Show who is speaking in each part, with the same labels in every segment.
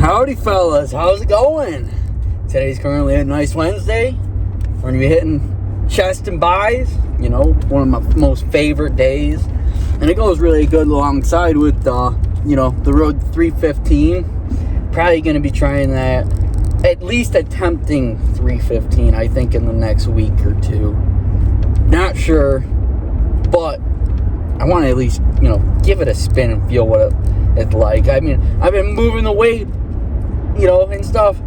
Speaker 1: Howdy fellas, how's it going? Today's currently a nice Wednesday. We're going to be hitting chest and buys, you know, one of my most favorite days. And it goes really good alongside with, you know, the Road 315. Probably going to be trying that, at least attempting 315, I think, in the next week or two. Not sure, but I want to at least, you know, give it a spin and feel what it's like. I mean, I've been moving the weight, you know, and stuff,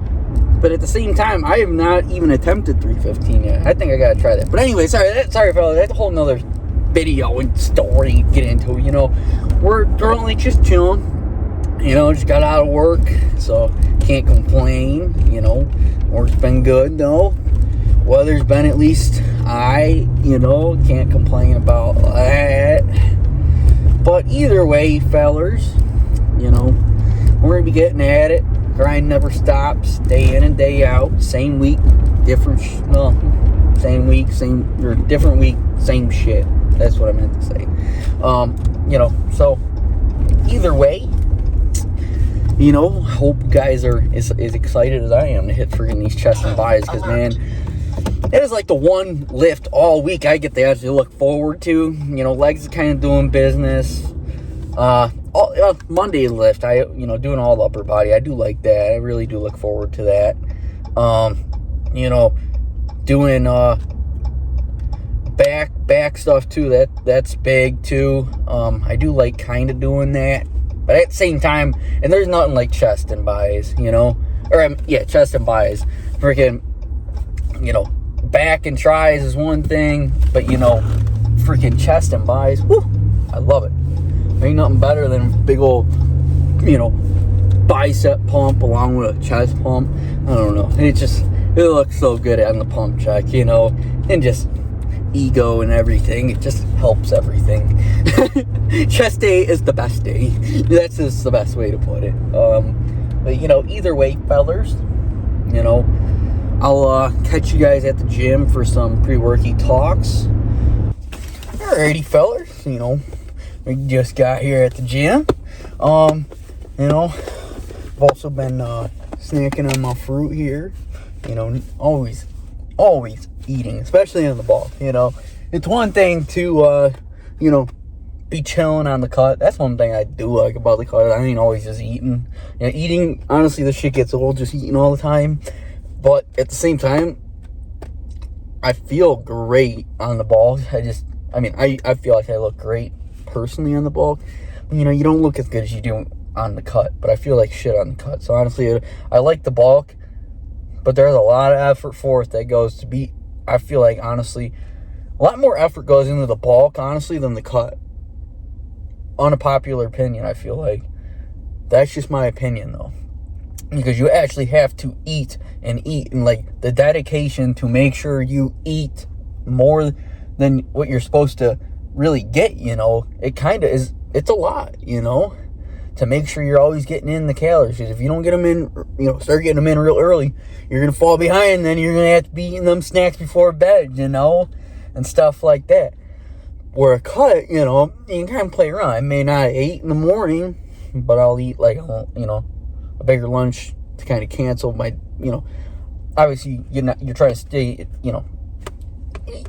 Speaker 1: but at the same time, I have not even attempted 315 yet. I think I gotta try that. But anyway, sorry fellas, that's a whole nother video and story to get into. You know, we're currently just chilling. You know, just got out of work, so can't complain. You know, work's been good though. Weather's been at least you know, can't complain about that. But either way, fellers, you know, we're gonna be getting at it. Grind never stops, day in and day out. Same week, different. Same week, different week, same shit. That's what I meant to say. You know, so either way, you know, hope you guys are as excited as I am to hit friggin' these chest and buys, because man, it is like the one lift all week I get to actually look forward to. You know, legs are kind of doing business. Monday lift, doing all the upper body. I do like that. I really do look forward to that. You know, doing back stuff too. That's big too. I do like kind of doing that, but at the same time, and there's nothing like chest and buys, you know, chest and buys. Freaking, you know, back and tries is one thing, but you know, freaking chest and buys, whoo, I love it. Ain't nothing better than a big old, you know, bicep pump along with a chest pump. I don't know. It looks so good on the pump check, you know, and just ego and everything. It just helps everything. Chest day is the best day. That's just the best way to put it. But, you know, either way, fellers, you know, I'll catch you guys at the gym for some pre-worky talks. Alrighty, fellers, you know. We just got here at the gym. You know, I've also been snacking on my fruit here. You know, always eating, especially on the bulk. You know, it's one thing to, you know, be chilling on the cut. That's one thing I do like about the cut. I ain't always just eating. You know, eating, honestly, this shit gets old just eating all the time. But at the same time, I feel great on the bulk. I feel like I look great personally on the bulk. You know, you don't look as good as you do on the cut, but I feel like shit on the cut. So honestly, I like the bulk, but there's a lot of effort for it that goes to be. I feel like, honestly, a lot more effort goes into the bulk, honestly, than the cut. Unpopular opinion, I feel like. That's just my opinion, though. Because you actually have to eat, and like, the dedication to make sure you eat more than what you're supposed to really get, you know, it kind of is. It's a lot, you know, to make sure you're always getting in the calories. Because if you don't get them in, you know, start getting them in real early, you're going to fall behind. Then you're going to have to be eating them snacks before bed, you know, and stuff like that. Where a cut, you know, you can kind of play around. I may not eat in the morning, but I'll eat, like, you know, a bigger lunch to kind of cancel my, you know, obviously you're trying to stay, you know,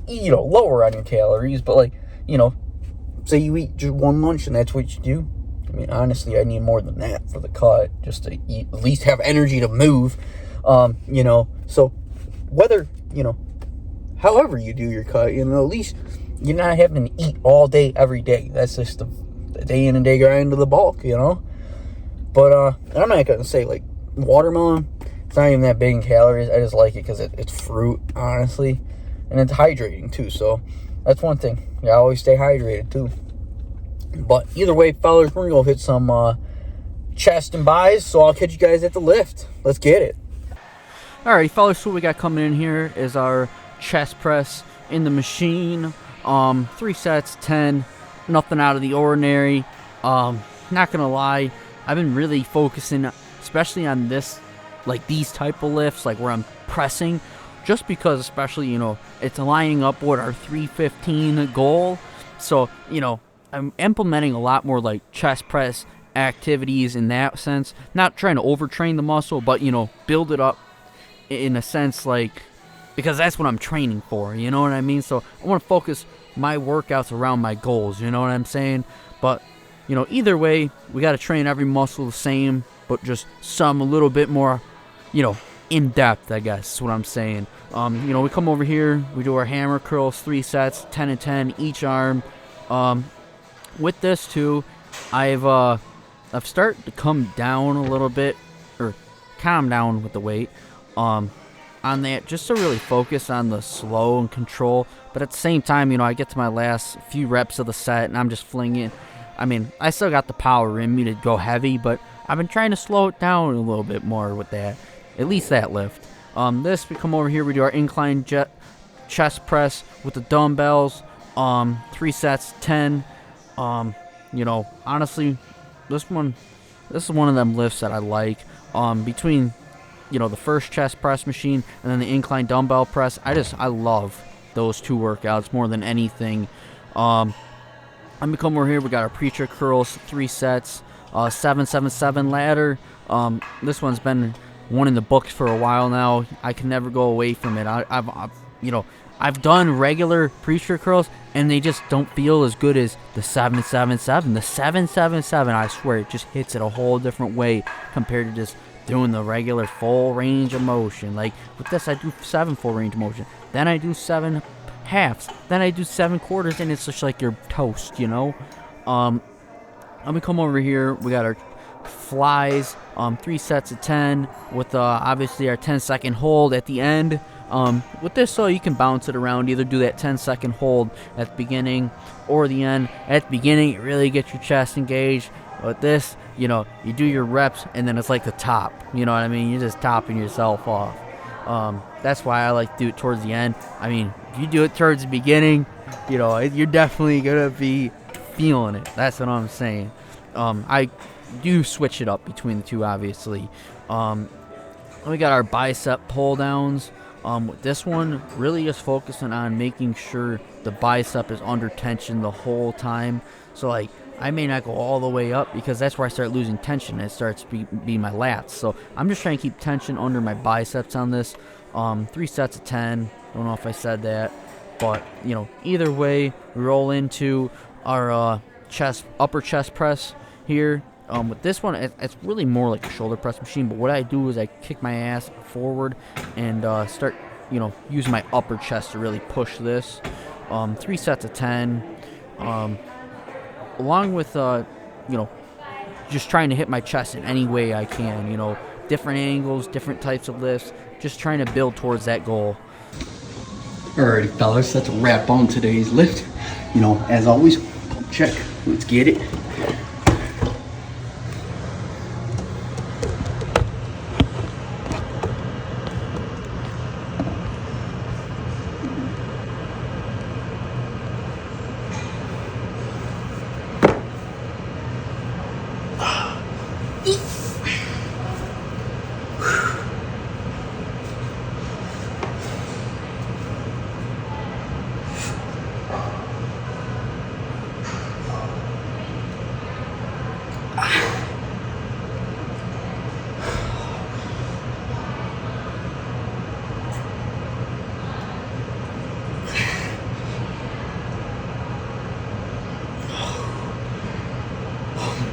Speaker 1: lower on your calories, but like, you know, say you eat just one lunch and that's what you do. I mean, honestly, I need more than that for the cut, just to eat, at least have energy to move. You know, so whether, you know, however you do your cut, you know, at least you're not having to eat all day, every day. That's just the day in and day grind of the bulk, you know. But I'm not going to say, like, watermelon, it's not even that big in calories. I just like it because it's fruit, honestly. And it's hydrating, too, so that's one thing. Yeah, I always stay hydrated, too. But either way, fellas, we're going to go hit some chest and buys, so I'll catch you guys at the lift. Let's get it.
Speaker 2: Alrighty, fellas, so what we got coming in here is our chest press in the machine. 3 sets, 10, nothing out of the ordinary. Not going to lie, I've been really focusing, especially on this, like these type of lifts, like where I'm pressing, just because, especially, you know, it's lining up with our 315 goal. So, you know, I'm implementing a lot more like chest press activities in that sense. Not trying to overtrain the muscle, but, you know, build it up in a sense, like, because that's what I'm training for, you know what I mean? So I want to focus my workouts around my goals, you know what I'm saying? But, you know, either way, we got to train every muscle the same, but just some a little bit more, you know, in depth, I guess is what I'm saying. You know, we come over here, we do our hammer curls, 3 sets, 10 and 10 each arm. With this too, I've started to come down a little bit, or calm down with the weight, on that, just to really focus on the slow and control. But at the same time, you know, I get to my last few reps of the set and I'm just flinging. I mean, I still got the power in me to go heavy, but I've been trying to slow it down a little bit more with that, at least that lift. This, we come over here, we do our incline chest press with the dumbbells, 3 sets, 10. You know, honestly, this is one of them lifts that I like. Between, you know, the first chest press machine and then the incline dumbbell press, I love those 2 workouts more than anything. Let me come over here, we got our preacher curls, 3 sets, 777 ladder. This one's been one in the books for a while now. I can never go away from it. I've done regular preacher curls and they just don't feel as good as the 777. The 777, I swear, it just hits it a whole different way compared to just doing the regular full range of motion. Like with this, I do 7 full range of motion, then I do 7 halves, then I do 7 quarters, and it's just like you're toast, you know. Let me come over here, we got our flies, 3 sets of 10 with obviously our 10-second hold at the end. With this, so you can bounce it around, either do that 10-second hold at the beginning or the end. At the beginning, you really get your chest engaged. With this, you know, you do your reps and then it's like the top, you know what I mean? You're just topping yourself off. That's why I like to do it towards the end. I mean, if you do it towards the beginning, you know, you're definitely gonna be feeling it. That's what I'm saying. I do switch it up between the 2, obviously. We got our bicep pull downs. With this one, really just focusing on making sure the bicep is under tension the whole time. So, like, I may not go all the way up because that's where I start losing tension. It starts to be my lats. So I'm just trying to keep tension under my biceps on this. 3 sets of 10. Don't know if I said that. But, you know, either way, we roll into our upper chest press here. With this one, it's really more like a shoulder press machine, but what I do is I kick my ass forward and start, you know, using my upper chest to really push this. 3 sets of 10, along with, you know, just trying to hit my chest in any way I can, you know, different angles, different types of lifts, just trying to build towards that goal.
Speaker 1: Alrighty, fellas, that's a wrap on today's lift. You know, as always, pump check. Let's get it.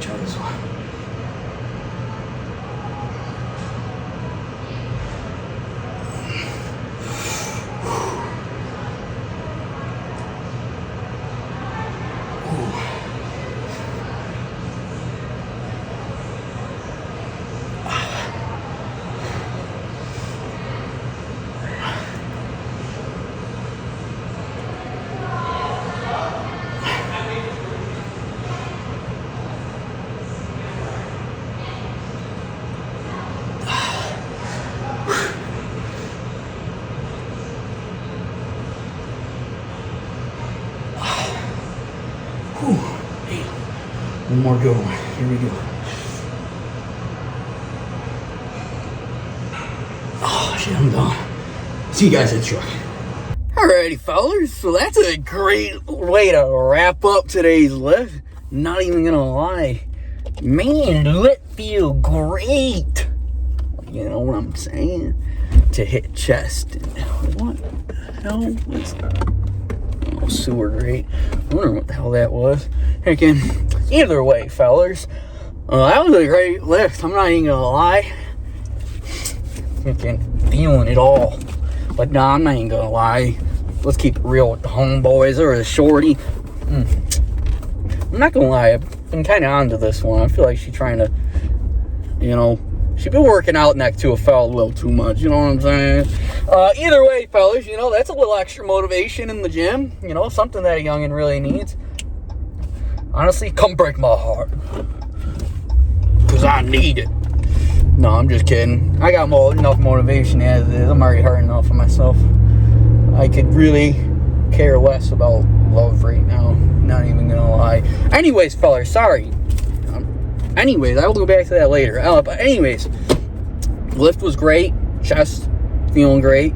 Speaker 1: Try this one. One more go. Here we go. Oh shit, I'm done. See you guys at the truck. Alrighty, fellas. So that's a great way to wrap up today's lift. Not even gonna lie. Man, do it feel great. You know what I'm saying? To hit chest. What the hell was that? Oh, sewer grate. I wonder what the hell that was. Again, either way, fellers. That was a great lift. I'm not even gonna lie. Freaking feeling it all. But nah, I'm not even gonna lie. Let's keep it real with the homeboys or the shorty. I'm not gonna lie, I've been kind of onto this one. I feel like she's trying to, she's been working out next to a fella a little too much, you know what I'm saying? Either way, fellas, that's a little extra motivation in the gym, something that a youngin' really needs. Honestly, come break my heart. Because I need it. No, I'm just kidding. I got enough motivation as it is. I'm already hard enough for myself. I could really care less about love right now. Not even gonna lie. Anyways, fellas, sorry. Anyways, I will go back to that later. But anyways, lift was great. Chest, feeling great.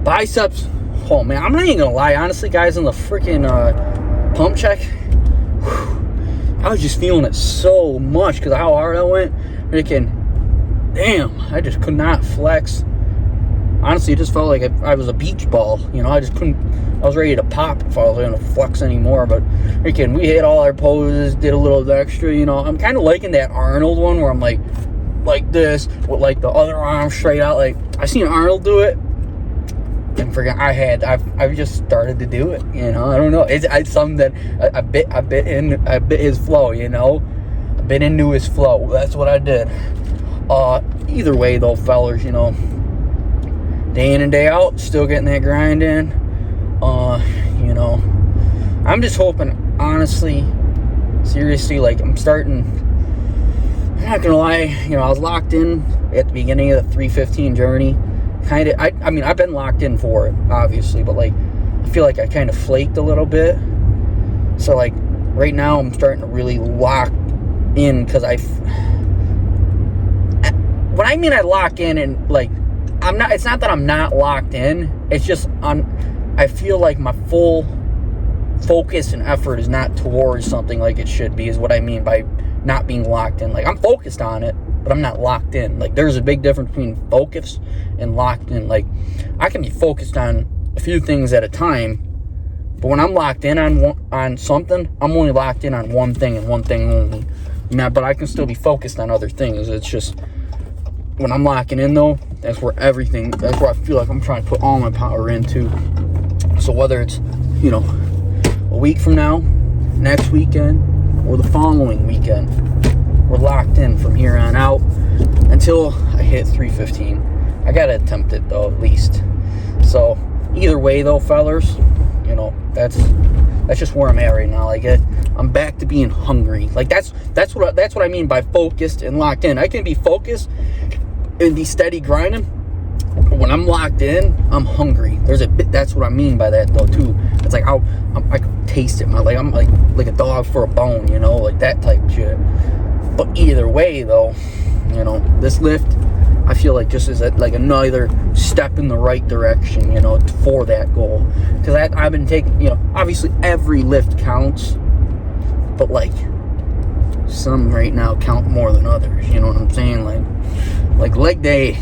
Speaker 1: Biceps, oh man, I'm not even gonna lie. Honestly, guys, in the freaking pump check, I was just feeling it so much because of how hard I went. Freaking, damn, I just could not flex. Honestly, it just felt like I was a beach ball. I just couldn't. I was ready to pop if I was going to flex anymore. But freaking, we hit all our poses, did a little extra. I'm kind of liking that Arnold one where I'm like this with like the other arm straight out. Like I seen Arnold do it, and I've just started to do it. I don't know. It's something that I bit his flow. I bit into his flow. That's what I did. Either way though, fellers, day in and day out, still getting that grind in. I'm just hoping, honestly, seriously, like I'm not gonna lie, I was locked in at the beginning of the 315 journey. I've been locked in for it, obviously, but like I feel like I kind of flaked a little bit. So like right now I'm starting to really lock in because when I mean I lock in and like it's not that I'm not locked in, it's just I feel like my full focus and effort is not towards something like it should be, is what I mean by not being locked in. Like I'm focused on it, but I'm not locked in. Like there's a big difference between focus and locked in. Like I can be focused on a few things at a time, but when I'm locked in on something, I'm only locked in on one thing and one thing only. But I can still be focused on other things. It's just when I'm locking in though, that's where I feel like I'm trying to put all my power into. So whether it's, a week from now, next weekend, or the following weekend, we're locked in from here on out until I hit 315. I gotta attempt it though, at least. So either way though, fellers, that's just where I'm at right now. Like I'm back to being hungry. Like that's what I mean by focused and locked in. I can be focused and be steady grinding. When I'm locked in, I'm hungry. That's what I mean by that though too. It's like I can taste it. I'm like a dog for a bone, like that type of shit. But either way though, this lift, I feel like just is like another step in the right direction, for that goal. Because I've been taking, obviously every lift counts, but like some right now count more than others. You know what I'm saying? Like leg day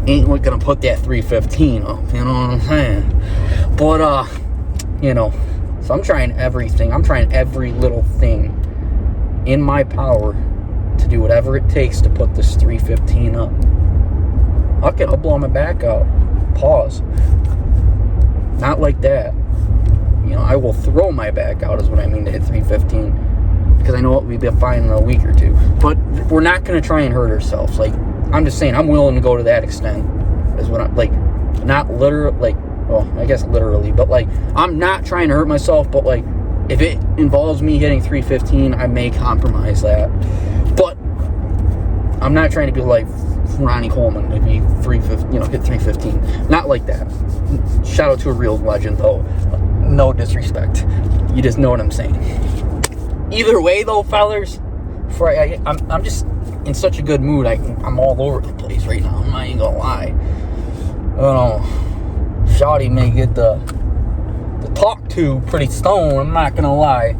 Speaker 1: ain't gonna put that 315 up, you know what I'm saying? But so I'm trying everything. I'm trying every little thing in my power to do whatever it takes to put this 315 up. I'll blow my back out. Pause. Not like that. I will throw my back out is what I mean to hit 315. Because I know what we'll be fine in a week or two. But we're not gonna try and hurt ourselves. Like I'm just saying, I'm willing to go to that extent. Is what I'm like, not literally, like, well, I guess literally, but like, I'm not trying to hurt myself, but like, if it involves me hitting 315, I may compromise that. But I'm not trying to be like Ronnie Coleman, maybe hit 315. Not like that. Shout out to a real legend, though. No disrespect. You just know what I'm saying. Either way, though, fellers, I'm just in such a good mood. I'm all over the place right now. I'm not even gonna lie. Shawty may get the talk to pretty stoned. I'm not gonna lie.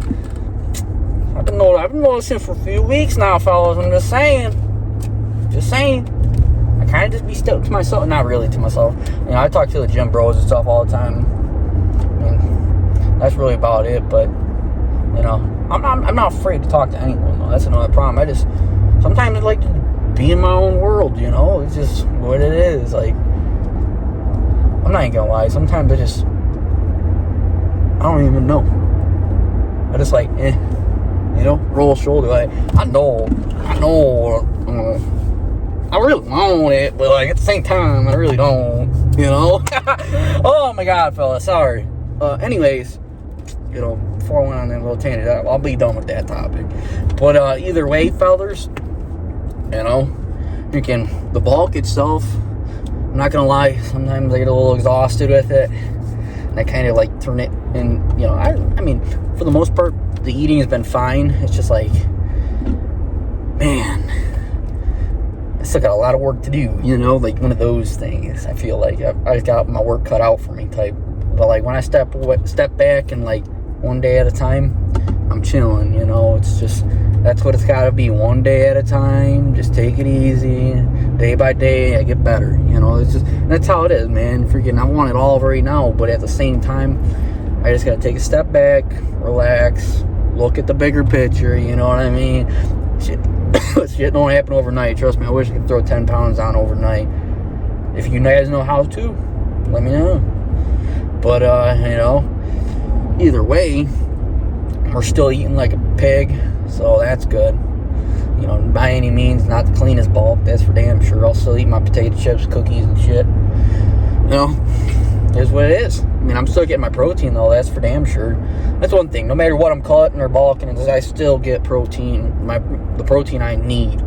Speaker 1: I've been noticing for a few weeks now, fellas. I'm just saying. I kind of just be stuck to myself. Not really to myself. You know, I talk to the gym bros and stuff all the time. I mean, that's really about it. But you know, I'm not afraid to talk to anyone, though. That's another problem. Sometimes I like to be in my own world, you know? It's just what it is. Like, I'm not even gonna lie. Sometimes I don't even know. I just like, you know, roll a shoulder. Like, I know, I really want it, but like at the same time, I really don't, you know? Oh my God, fella, sorry. Anyways, you know, before I went on that little tangent, I'll be done with that topic. But either way, fellas, you know, freaking the bulk itself, I'm not gonna lie, sometimes I get a little exhausted with it, and I kind of like turn it in, you know, I mean, for the most part, the eating has been fine. It's just like, man, I still got a lot of work to do, you know, like one of those things. I feel like I just got my work cut out for me type. But like when I step back and like one day at a time, I'm chilling, you know. It's just, that's what it's got to be, one day at a time. Just take it easy, day by day. I get better, you know. It's just, that's how it is, man. Freaking, I want it all right now, but at the same time, I just got to take a step back, relax, look at the bigger picture, you know what I mean? Shit don't happen overnight. Trust me, I wish I could throw 10 pounds on overnight. If you guys know how to, let me know. But, you know, either way, we're still eating like a pig, so that's good. You know, by any means, not the cleanest bulk, that's for damn sure. I'll still eat my potato chips, cookies, and shit. You know, here's what it is. I mean, I'm still getting my protein, though, that's for damn sure. That's one thing. No matter what I'm cutting or bulking, I still get protein, the protein I need.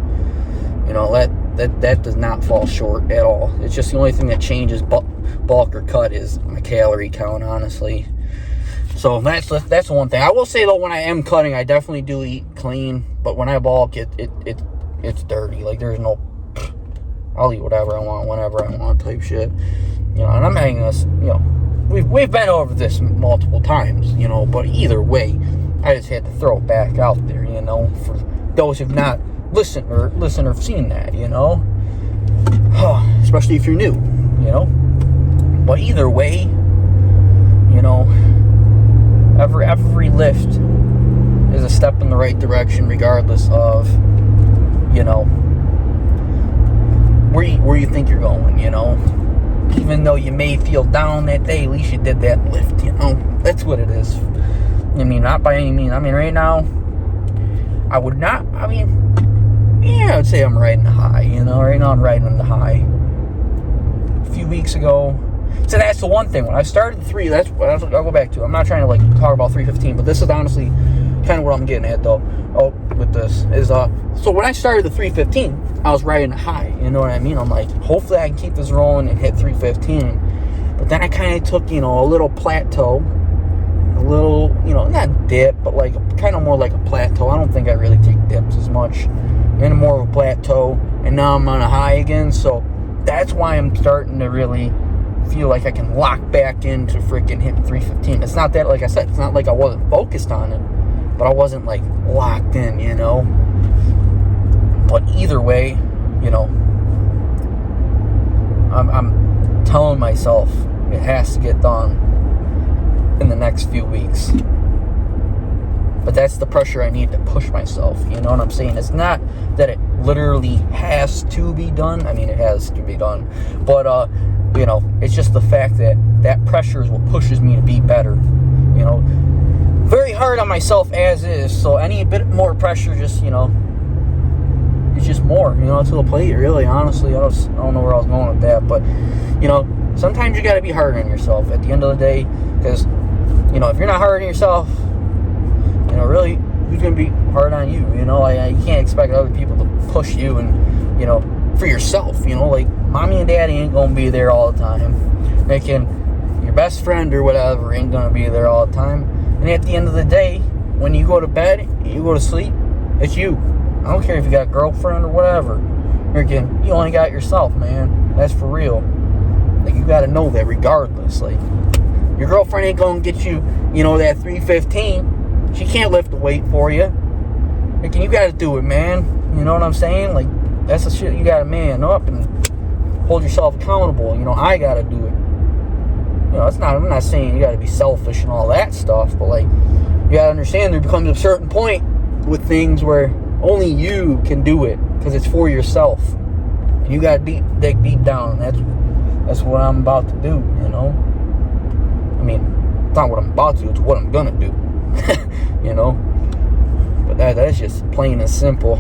Speaker 1: You know, that does not fall short at all. It's just the only thing that changes bulk or cut is my calorie count, honestly. So that's the one thing. I will say, though, when I am cutting, I definitely do eat clean. But when I bulk, it's dirty. Like, there's no, I'll eat whatever I want, whenever I want type shit. You know, and I'm hanging this, you know, we've been over this multiple times, you know, but either way, I just had to throw it back out there, you know, for those who've not listened or seen that, you know, especially if you're new, you know. But either way, you know, every lift is a step in the right direction, regardless of, you know, where you think you're going, you know. Even though you may feel down that day, at least you did that lift, you know. That's what it is. I mean, not by any means. I mean, right now, I would not, I mean, yeah, I would say I'm riding the high, you know. Right now, I'm riding on the high. A few weeks ago, so that's the one thing. When I started the 3, that's what I'll go back to. I'm not trying to, like, talk about 315, but this is honestly kind of what I'm getting at, though. With this is, so when I started the 315, I was riding high, you know what I mean? I'm like, hopefully I can keep this rolling and hit 315. But then I kind of took, you know, a little plateau, a little, you know, not dip, but like kind of more like a plateau. I don't think I really take dips as much. And more of a plateau, and now I'm on a high again. So that's why I'm starting to really feel like I can lock back into freaking hitting 315. It's not that, like I said, it's not like I wasn't focused on it, but I wasn't like locked in, you know. But either way, you know, I'm telling myself it has to get done in the next few weeks. But that's the pressure I need to push myself, you know what I'm saying? It's not that it literally has to be done. I mean, it has to be done. But, you know, it's just the fact that pressure is what pushes me to be better, you know. Very hard on myself as is, so any bit more pressure just, you know, it's just more, you know, to the plate, really, honestly. I don't know where I was going with that, but, you know, sometimes you got to be hard on yourself at the end of the day, because, you know, if you're not hard on yourself, you know, really, who's going to be hard on you, you know? You can't expect other people to push you and, you know, for yourself, you know, like, mommy and daddy ain't going to be there all the time. Your best friend or whatever ain't going to be there all the time. And at the end of the day, when you go to bed, you go to sleep, it's you. I don't care if you got a girlfriend or whatever. You only got yourself, man. That's for real. Like, you got to know that regardless. Like, your girlfriend ain't going to get you, you know, that 315. She can't lift the weight for you. Like, you gotta do it, man. You know what I'm saying? Like, that's the shit you gotta man up and hold yourself accountable. You know, I gotta do it. You know, I'm not saying you gotta be selfish and all that stuff, but like, you gotta understand there becomes a certain point with things where only you can do it because it's for yourself. And you gotta dig deep down. That's what I'm about to do, you know? I mean, it's not what I'm about to do, it's what I'm gonna do. You know? But that's just plain and simple.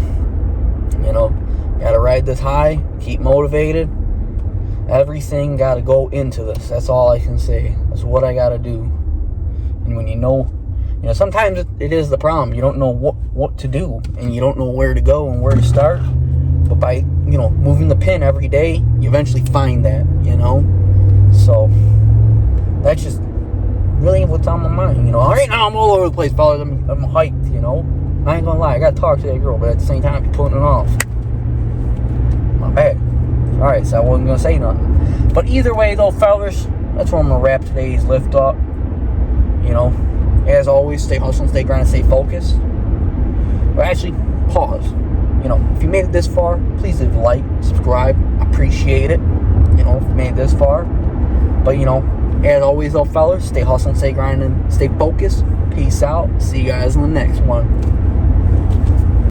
Speaker 1: You know? Gotta ride this high, keep motivated. Everything gotta go into this. That's all I can say. That's what I gotta do. And when you know, sometimes it is the problem. You don't know what to do, and you don't know where to go and where to start. But by, moving the pin every day, you eventually find that, So, that's just really what's on my mind, Right now, I'm all over the place, fellas. I'm hyped, I ain't gonna lie. I gotta talk to that girl, but at the same time, I'm putting it off. My bad. Alright, so I wasn't gonna say nothing. But either way, though, fellas, that's where I'm gonna wrap today's lift up. As always, stay hustling, stay grinding, stay focused. But actually, pause. If you made it this far, please leave a like, subscribe. I appreciate it. If you made it this far. But, as always, though, fellas, stay hustling, stay grinding, stay focused. Peace out. See you guys in the next one.